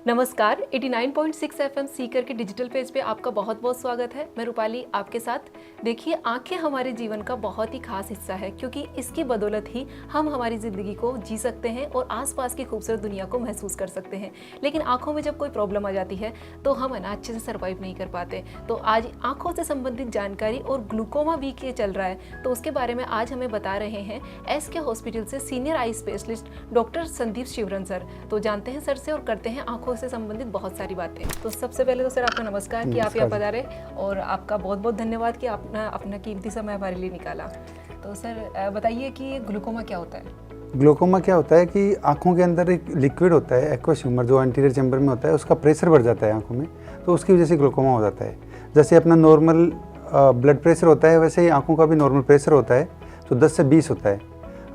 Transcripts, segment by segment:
नमस्कार, 89.6 एफएम सीकर के digital page पे आपका बहुत बहुत स्वागत है। मैं रूपाली आपके साथ। देखिए, आंखें हमारे जीवन का बहुत ही खास हिस्सा है, क्योंकि इसकी बदौलत ही हम हमारी ज़िंदगी को जी सकते हैं और आसपास की खूबसूरत दुनिया को महसूस कर सकते हैं। लेकिन आंखों में जब कोई प्रॉब्लम आ जाती है तो हम है ना अच्छे से सर्वाइव नहीं कर पाते। तो आज आंखों से संबंधित जानकारी और ग्लूकोमा वीक ये चल रहा है, तो उसके बारे में आज हमें बता रहे हैं SK हॉस्पिटल से senior eye specialist doctor Sandeep Shivran sir. तो जानते हैं सर से और करते हैं आंखों से संबंधित बहुत सारी बातें। तो सबसे पहले तो सर आपका नमस्कार कि आप यहाँ पधारे, और आपका बहुत बहुत धन्यवाद कि आपने अपना कीमती समय हमारे लिए निकाला। तो सर बताइए कि ग्लूकोमा क्या होता है? ग्लूकोमा क्या होता है कि आंखों के अंदर एक लिक्विड होता है एक्वस ह्यूमर, जो एंटीरियर चैम्बर में होता है, उसका प्रेशर बढ़ जाता है आंखों में, तो उसकी वजह से ग्लूकोमा हो जाता है। जैसे अपना नॉर्मल ब्लड प्रेशर होता है, वैसे ही आंखों का भी नॉर्मल प्रेशर होता है, तो 10 से 20 होता है।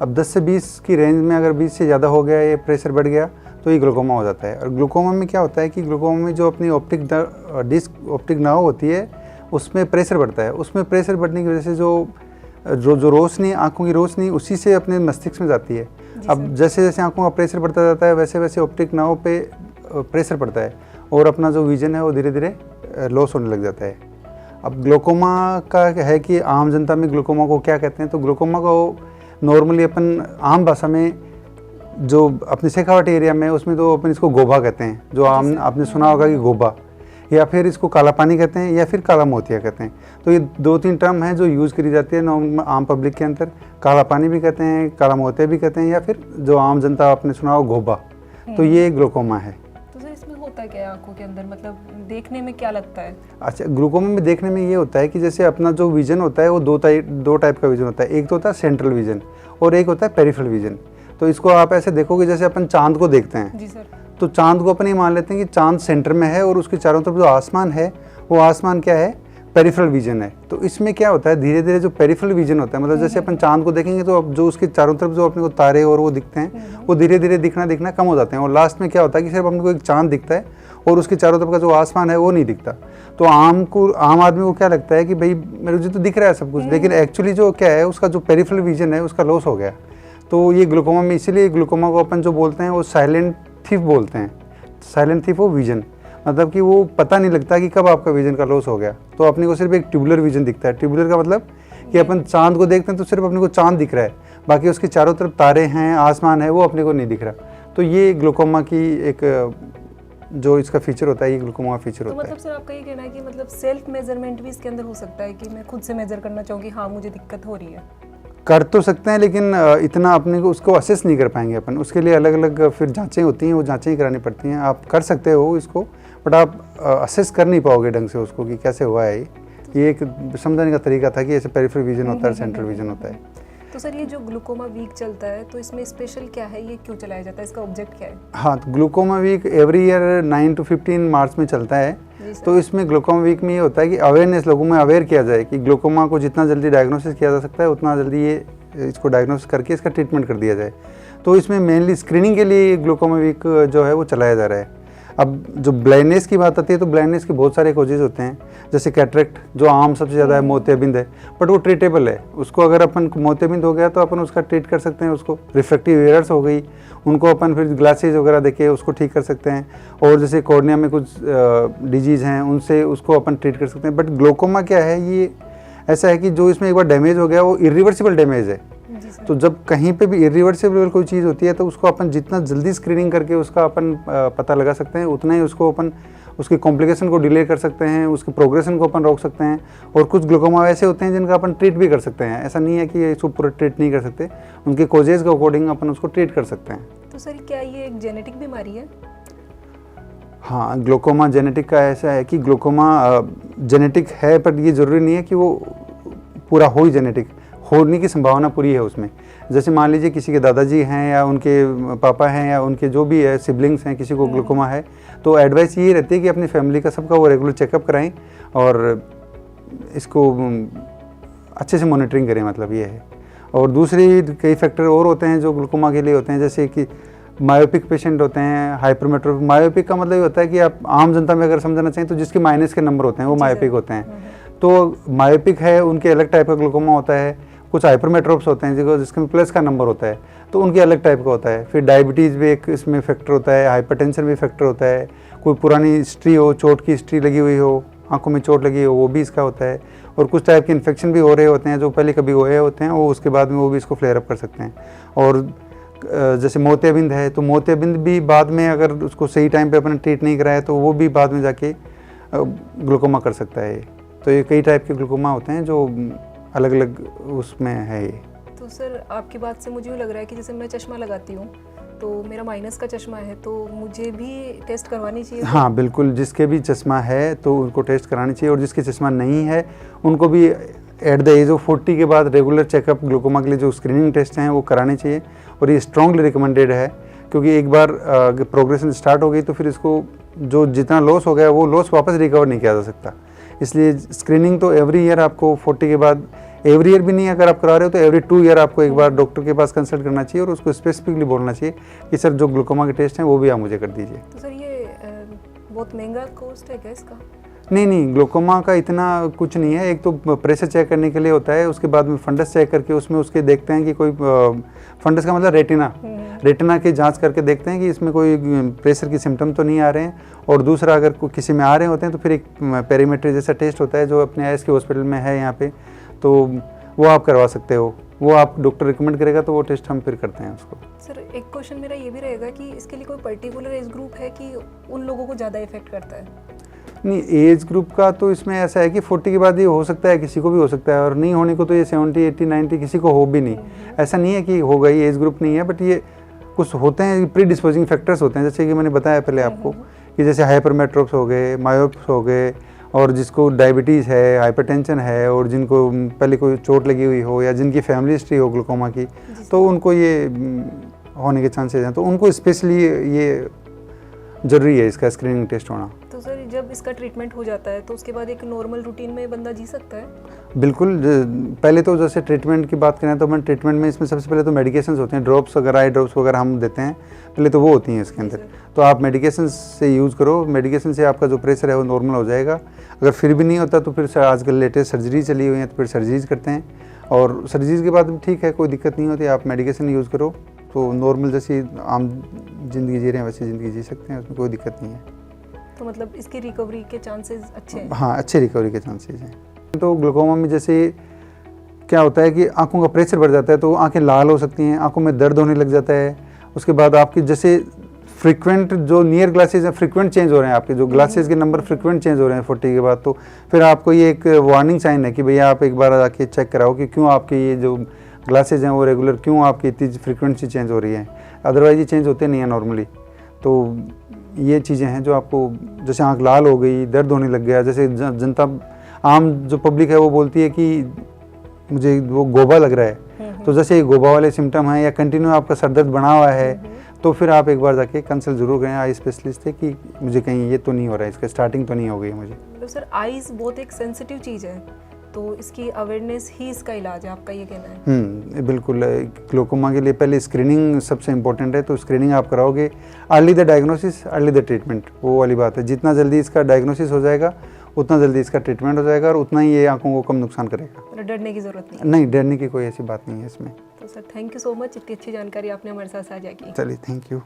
अब 10 से 20 की रेंज में अगर 20 से ज़्यादा हो गया, ये प्रेशर बढ़ गया, तो ये ग्लूकोमा हो जाता है। और ग्लूकोमा में क्या होता है कि ग्लूकोमा में जो अपनी ऑप्टिक नर्व होती है, उसमें प्रेशर बढ़ता है। उसमें प्रेशर बढ़ने की वजह से जो रोशनी, आंखों की रोशनी उसी से अपने मस्तिष्क में जाती है। अब जैसे जैसे आंखों का प्रेशर बढ़ता जाता है, वैसे वैसे ऑप्टिक नर्व पे प्रेशर पड़ता है और अपना जो विजन है वो धीरे धीरे लॉस होने लग जाता है। अब ग्लूकोमा का है कि आम जनता में ग्लूकोमा को क्या कहते हैं, तो ग्लूकोमा को नॉर्मली अपन आम भाषा में जो अपने शेखावाटी एरिया में, उसमें तो अपन इसको गोबा कहते हैं, जो आम आपने सुना होगा कि गोबा, या फिर इसको काला पानी कहते हैं, या फिर काला मोतिया कहते हैं। तो ये 2-3 टर्म हैं जो यूज़ करी जाती है नॉर्मल आम पब्लिक के अंदर। काला पानी भी कहते हैं, काला मोतिया भी कहते हैं, या फिर जो आम जनता आपने सुना हो गोबा। तो ये ग्लूकोमा है। तो सर इसमें होता क्या है आंखों के अंदर, मतलब देखने में क्या लगता है? अच्छा, ग्लूकोमा में देखने में ये होता है कि जैसे अपना जो विजन होता है वो दो टाइप का विजन होता है। एक तो होता है सेंट्रल विजन और एक होता है पेरिफेरल विजन। तो इसको आप ऐसे देखोगे जैसे अपन चांद को देखते हैं। जी सर। तो चांद को अपन ये मान लेते हैं कि चांद सेंटर में है और उसके चारों तरफ जो आसमान है, वो आसमान क्या है, पेरिफेरल विजन है। तो इसमें क्या होता है, धीरे धीरे जो पेरिफेरल विजन होता है, मतलब जैसे अपन चांद को देखेंगे तो अब जो उसके चारों तरफ जो अपने को तारे और वो दिखते हैं, वो धीरे धीरे दिखना कम हो जाते हैं, और लास्ट में क्या होता है कि सिर्फ अपने को एक चांद दिखता है और उसके चारों तरफ का जो आसमान है वो नहीं दिखता। तो आम आदमी को क्या लगता है कि भाई मुझे तो दिख रहा है सब कुछ, लेकिन एक्चुअली जो क्या है, उसका जो पेरिफेरल विजन है उसका लॉस हो गया। तो ये ग्लूकोमा में, इसीलिए ग्लूकोमा को अपन जो बोलते हैं वो साइलेंट थीफ बोलते हैं। साइलेंट थीफ वो विजन, मतलब कि वो पता नहीं लगता कि कब आपका विजन का लॉस हो गया। तो अपने को सिर्फ एक ट्यूबुलर विजन दिखता है। ट्यूबुलर का मतलब कि अपन चांद को देखते हैं तो सिर्फ अपने को चांद दिख रहा है, बाकी उसके चारों तरफ तारे हैं, आसमान है, वो अपने को नहीं दिख रहा। तो ये ग्लूकोमा की एक जो इसका फीचर होता है, ये ग्लूकोमा फीचर होता है। मतलब सर आपका ये कहना है कि मतलब सेल्फ मेजरमेंट भी इसके अंदर हो सकता है कि मैं खुद से मेजर करना चाहूँ कि हाँ मुझे दिक्कत हो रही है? कर तो सकते हैं, लेकिन इतना अपने को उसको असेस नहीं कर पाएंगे अपन। उसके लिए अलग अलग फिर जांचें होती हैं, वो जांचें ही करानी पड़ती हैं। आप कर सकते हो इसको, बट आप असेस कर नहीं पाओगे ढंग से उसको कि कैसे हुआ है। ये एक समझाने का तरीका था कि ऐसे पेरिफेरल विजन होता है, सेंट्रल विजन होता है। तो सर ये जो ग्लूकोमा वीक चलता है, तो इसमें स्पेशल क्या है, ये क्यों चलाया जाता है, इसका ऑब्जेक्ट क्या है? हाँ, तो glaucoma week every year 9 to 15 मार्च में चलता है। तो इसमें ग्लूकोमा वीक में ये होता है कि अवेयरनेस, लोगों में अवेयर किया जाए कि ग्लूकोमा को जितना जल्दी डायग्नोसिस किया जा सकता है उतना जल्दी ये इसको डायग्नोसिस करके इसका ट्रीटमेंट कर दिया जाए। तो इसमें मेनली स्क्रीनिंग के लिए ग्लूकोमा वीक जो है वो चलाया जा रहा है। अब जो ब्लाइंडनेस की बात आती है, तो ब्लाइंडनेस के बहुत सारे कोजेज होते हैं, जैसे कैटरेक्ट जो आम सबसे ज़्यादा है, मोतियाबिंद है, बट वो ट्रीटेबल है। उसको अगर अपन मोतियाबिंद हो गया तो अपन उसका ट्रीट कर सकते हैं। उसको रिफ्रैक्टिव एरर्स हो गई, उनको अपन फिर ग्लासेज वगैरह देके उसको ठीक कर सकते हैं। और जैसे कॉर्निया में कुछ डिजीज़ हैं, उनसे उसको अपन ट्रीट कर सकते हैं। बट ग्लूकोमा क्या है, ये ऐसा है कि जो इसमें एक बार डैमेज हो गया वो इरिवर्सिबल डैमेज है। तो जब कहीं पे भी इरिवर्सिबल कोई चीज़ होती है तो उसको अपन जितना जल्दी स्क्रीनिंग करके उसका अपन पता लगा सकते हैं, उतना ही उसको अपन उसकी कॉम्प्लिकेशन को डिले कर सकते हैं, उसके प्रोग्रेशन को अपन रोक सकते हैं। और कुछ ग्लूकोमा ऐसे होते हैं जिनका अपन ट्रीट भी कर सकते हैं। ऐसा नहीं है कि इसको पूरा ट्रीट नहीं कर सकते, उनके कोजेज़ के अकॉर्डिंग अपन उसको ट्रीट कर सकते हैं। तो सर क्या ये एक जेनेटिक बीमारी है? हाँ, ग्लूकोमा जेनेटिक का ऐसा है कि ग्लूकोमा जेनेटिक है, पर ये ज़रूरी नहीं है कि वो पूरा हो ही जेनेटिक होने की संभावना पूरी है उसमें। जैसे मान लीजिए किसी के दादाजी हैं या उनके पापा हैं या उनके जो भी है सिबलिंग्स हैं, किसी को ग्लूकोमा है, तो एडवाइस ये रहती है कि अपनी फैमिली का सबका वो रेगुलर चेकअप कराएं और इसको अच्छे से मॉनिटरिंग करें, मतलब ये है। और दूसरी कई फैक्टर और होते हैं जो ग्लूकोमा के लिए होते हैं, जैसे कि मायोपिक पेशेंट होते हैं, हाइपरमेट्रोपिक। मायोपिक का मतलब ये होता है कि आप आम जनता में अगर समझना चाहें तो जिसके माइनस के नंबर होते हैं वो मायोपिक होते हैं। तो मायोपिक है, उनके अलग टाइप का ग्लूकोमा होता है। कुछ हाइपरमेट्रोप्स होते हैं जिसमें प्लस का नंबर होता है, तो उनके अलग टाइप का होता है। फिर डायबिटीज़ भी एक इसमें फैक्टर होता है, हाइपरटेंशन भी फैक्टर होता है, कोई पुरानी हिस्ट्री हो, चोट की हिस्ट्री लगी हुई हो, आंखों में चोट लगी हो, वो भी इसका होता है। और कुछ टाइप के इन्फेक्शन भी हो रहे होते हैं जो पहले कभी हुए होते हैं, वो उसके बाद में वो भी इसको फ्लेयर अप कर सकते हैं। और जैसे मोतियाबिंद है, तो मोतियाबिंद भी बाद में अगर उसको सही टाइम पे अपने ट्रीट नहीं कराया तो वो भी बाद में जाके ग्लूकोमा कर सकता है। तो ये कई टाइप के ग्लूकोमा होते हैं जो अलग अलग उसमें है ये। तो सर आपकी बात से मुझे यूँ लग रहा है कि जैसे मैं चश्मा लगाती हूँ तो मेरा माइनस का चश्मा है, तो मुझे भी टेस्ट करवानी चाहिए? हाँ बिल्कुल, जिसके भी चश्मा है तो उनको टेस्ट करानी चाहिए, और जिसके चश्मा नहीं है उनको भी एट द एज ऑफ 40 के बाद रेगुलर चेकअप ग्लूकोमा के लिए जो स्क्रीनिंग टेस्ट हैं वो कराने चाहिए। और ये स्ट्रांगली रिकमेंडेड है, क्योंकि एक बार प्रोग्रेशन स्टार्ट हो गई तो फिर इसको जो जितना लॉस हो गया वो लॉस वापस रिकवर नहीं किया जा सकता। इसलिए स्क्रीनिंग तो एवरी ईयर आपको 40 के बाद, एवरी ईयर भी नहीं अगर आप करा रहे हो तो एवरी 2 ईयर आपको एक बार डॉक्टर के पास कंसल्ट करना चाहिए और उसको स्पेसिफिकली बोलना चाहिए कि सर जो ग्लूकोमा के टेस्ट हैं वो भी आप मुझे कर दीजिए। तो सर ये बहुत महंगा कॉस्ट है क्या इसका? नहीं, ग्लूकोमा का इतना कुछ नहीं है। एक तो प्रेशर चेक करने के लिए होता है, उसके बाद में फंडस चेक करके उसमें उसके देखते हैं कि कोई फंडस का मतलब रेटिना की जांच करके देखते हैं कि इसमें कोई प्रेशर की सिम्टम तो नहीं आ रहे हैं। और दूसरा अगर किसी में आ रहे होते हैं तो फिर एक पेरीमेट्री जैसा टेस्ट होता है जो अपने आईएस के हॉस्पिटल में है यहाँ पे, तो वो आप करवा सकते हो। वो आप डॉक्टर रिकमेंड करेगा तो वो टेस्ट हम फिर करते हैं उसको। सर एक क्वेश्चन मेरा ये भी रहेगा कि इसके लिए कोई पर्टिकुलर एज ग्रुप है कि उन लोगों को ज़्यादा इफेक्ट करता है? नहीं, एज ग्रुप का तो इसमें ऐसा है कि 40 के बाद ये हो सकता है, किसी को भी हो सकता है, और नहीं होने को तो ये 70, 80, 90 किसी को हो भी नहीं। ऐसा नहीं है कि होगा, ये एज ग्रुप नहीं है, बट ये कुछ होते हैं प्री डिस्पोजिंग फैक्टर्स होते हैं, जैसे कि मैंने बताया पहले आपको कि जैसे हाइपरमेट्रोप्स हो गए, मायोप्स हो गए, और जिसको डायबिटीज़ है, हाइपरटेंशन है, और जिनको पहले कोई चोट लगी हुई हो या जिनकी फैमिली हिस्ट्री हो ग्लूकोमा की, तो उनको ये होने के चांसेस हैं, तो उनको स्पेशली ये ज़रूरी है इसका स्क्रीनिंग टेस्ट होना। तो सर जब इसका ट्रीटमेंट हो जाता है तो उसके बाद एक नॉर्मल रूटीन में बंदा जी सकता है? बिल्कुल। पहले तो जैसे ट्रीटमेंट की बात करें तो मैं ट्रीटमेंट में इसमें सबसे पहले तो मेडिकेशंस होते हैं, ड्रॉप्स वगैरह, आई ड्रॉप्स वगैरह हम देते हैं, पहले तो वो होती हैं इसके अंदर। तो आप मेडिकेशन से यूज़ करो, मेडिकेशन से आपका जो प्रेशर है वो नॉर्मल हो जाएगा। अगर फिर भी नहीं होता तो फिर आजकल लेटेस्ट सर्जरी चली हुई है तो फिर सर्जरीज करते हैं, और सर्जरीज के बाद ठीक है, कोई दिक्कत नहीं होती, आप मेडिकेशन यूज़ करो तो नॉर्मल जैसी आम ज़िंदगी जी रहे हैं वैसी ज़िंदगी जी सकते हैं, उसमें कोई दिक्कत नहीं है। तो मतलब इसकी रिकवरी के चांसेस अच्छे हैं? हाँ, अच्छे रिकवरी के चांसेस हैं। तो ग्लूकोमा में जैसे क्या होता है कि आंखों का प्रेशर बढ़ जाता है तो आंखें लाल हो सकती हैं, आंखों में दर्द होने लग जाता है। उसके बाद आपकी जैसे फ्रीक्वेंट जो नियर ग्लासेस हैं फ्रीक्वेंट चेंज हो रहे हैं, आपके जो ग्लासेस के नंबर फ्रीक्वेंट चेंज हो रहे हैं 40 के बाद, तो फिर आपको ये एक वार्निंग साइन है कि भैया आप एक बार आके चेक कराओ कि क्यों आपके ये जो ग्लासेस हैं वो रेगुलर क्यों आपकी इतनी फ्रीक्वेंसी चेंज हो रही है, अदरवाइज ये चेंज होते नहीं है नॉर्मली। तो ये चीज़ें हैं जो आपको, जैसे आँख लाल हो गई, दर्द होने लग गया, जैसे जनता आम जो पब्लिक है वो बोलती है कि मुझे वो गोबा लग रहा है, तो जैसे ये गोबा वाले सिम्टम हैं या कंटिन्यू आपका सर दर्द बना हुआ है, तो फिर आप एक बार जाके कंसल्ट जरूर करें आई स्पेशलिस्ट से कि मुझे कहीं ये तो नहीं हो रहा है, इसका स्टार्टिंग तो नहीं हो गई मुझे। मतलब सर आईज बहुत एक सेंसिटिव चीज़ है, तो इसकी अवेयरनेस ही इसका इलाज है, आपका ये कहना है? बिल्कुल। ग्लूकोमा के लिए पहले स्क्रीनिंग सबसे इम्पोर्टेंट है, तो स्क्रीनिंग आप कराओगे, early the diagnosis early the treatment, वो वाली बात है। जितना जल्दी इसका डायग्नोसिस हो जाएगा उतना जल्दी इसका ट्रीटमेंट हो जाएगा और उतना ही ये आंखों को कम नुकसान करेगा। डरने की ज़रूरत नहीं? नहीं, डरने की कोई ऐसी बात नहीं है इसमें। तो sir thank you so much, इतनी अच्छी जानकारी आपने हमारे साथ साझा की। चलिए, थैंक यू।